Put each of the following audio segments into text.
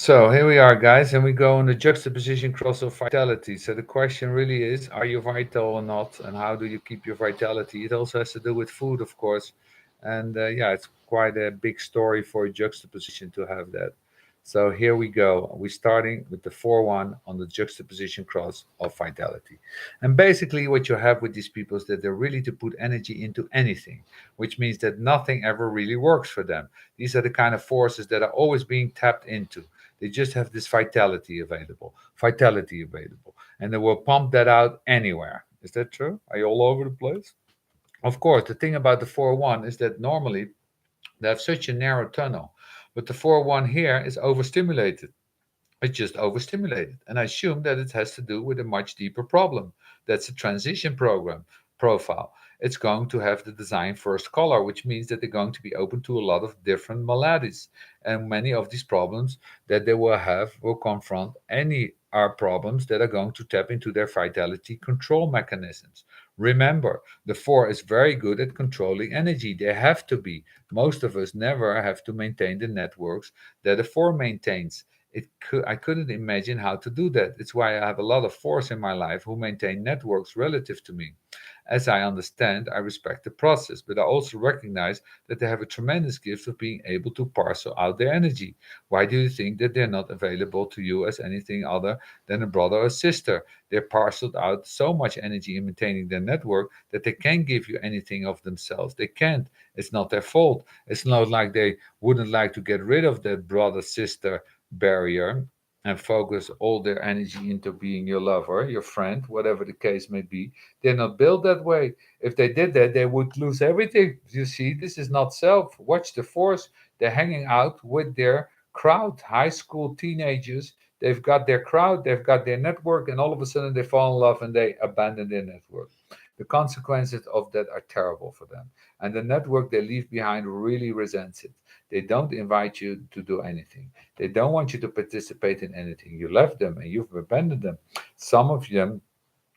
So here we are, guys, and we go on the juxtaposition cross of vitality. So the question really is, are you vital or not? And how do you keep your vitality? It also has to do with food, of course. And yeah, it's quite a big story for a juxtaposition to have that. So here we go. We're starting with the 4-1 on the juxtaposition cross of vitality. And basically, what you have with these people is that they're really to put energy into anything, which means that nothing ever really works for them. These are the kind of forces that are always being tapped into. They just have this vitality available, and they will pump that out anywhere. Is that true? Are you all over the place? Of course, the thing about the 4-1 is that normally they have such a narrow tunnel, but the 4-1 here is overstimulated. It's just overstimulated. And I assume that it has to do with a much deeper problem. That's a transition program profile. It's going to have the design first color, which means that they're going to be open to a lot of different maladies. And many of these problems that they will have will confront any are problems that are going to tap into their vitality control mechanisms. Remember, the 4 is very good at controlling energy. They have to be. Most of us never have to maintain the networks that a 4 maintains. I couldn't imagine how to do that. It's why I have a lot of force in my life who maintain networks relative to me. As I understand, I respect the process, but I also recognize that they have a tremendous gift of being able to parcel out their energy. Why do you think that they're not available to you as anything other than a brother or sister? They're parceled out so much energy in maintaining their network that they can't give you anything of themselves. They can't. It's not their fault. It's not like they wouldn't like to get rid of that brother sister barrier and focus all their energy into being your lover, your friend, whatever the case may be. They're not built that way. If they did that, they would lose everything. You see, this is not self. Watch the force. They're hanging out with their crowd, high school teenagers. They've got their crowd, they've got their network, and all of a sudden they fall in love and they abandon their network. The consequences of that are terrible for them. And the network they leave behind really resents it. They don't invite you to do anything. They don't want you to participate in anything. You left them and you've abandoned them. Some of them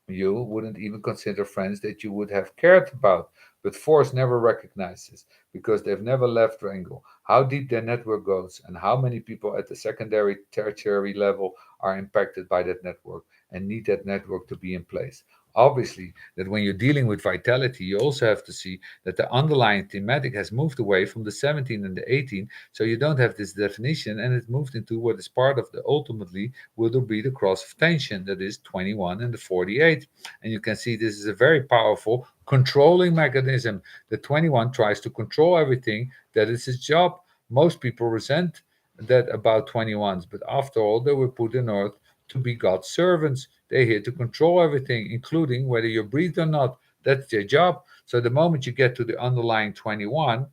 you wouldn't even consider friends that you would have cared about. But force never recognizes because they've never left Rango. How deep their network goes and how many people at the secondary, tertiary level are impacted by that network and need that network to be in place. Obviously, that when you're dealing with vitality, you also have to see that the underlying thematic has moved away from the 17 and the 18, so you don't have this definition, and it moved into what is part of the ultimately will be the cross of tension, that is 21 and the 48. And you can see this is a very powerful controlling mechanism. The 21 tries to control everything, that is his job. Most people resent that about 21s, but after all, they were put on earth to be God's servants. They're here to control everything, including whether you breathe or not. That's their job. So the moment you get to the underlying 21,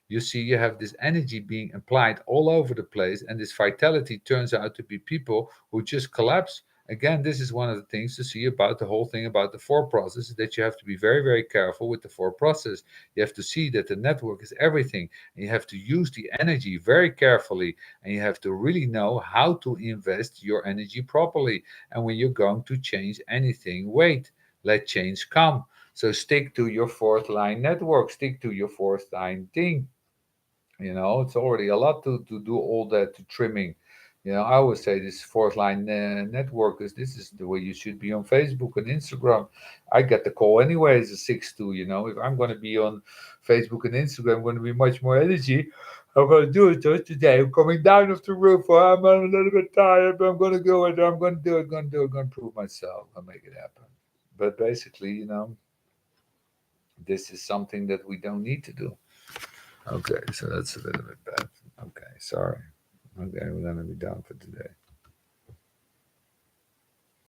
you see you have this energy being applied all over the place, and this vitality turns out to be people who just collapse. Again, this is one of the things to see about the whole thing about the 4 process, is that you have to be very, very careful with the 4 process. You have to see that the network is everything, and you have to use the energy very carefully, and you have to really know how to invest your energy properly. And when you're going to change anything, wait, let change come. So stick to your fourth line network, stick to your fourth line thing. It's already a lot to do all that to trimming. I always say this fourth line network is this is the way you should be on Facebook and Instagram. I get the call anyway as a 6-2. If I'm going to be on Facebook and Instagram, I'm going to be much more energy. I'm going to do it just today. I'm coming down off the roof. I'm a little bit tired, but I'm going to go and I'm going to do it, going to do it, going to prove myself and make it happen. But basically, this is something that we don't need to do. Okay, so that's a little bit bad. Okay, sorry. Okay, we're gonna be done for today.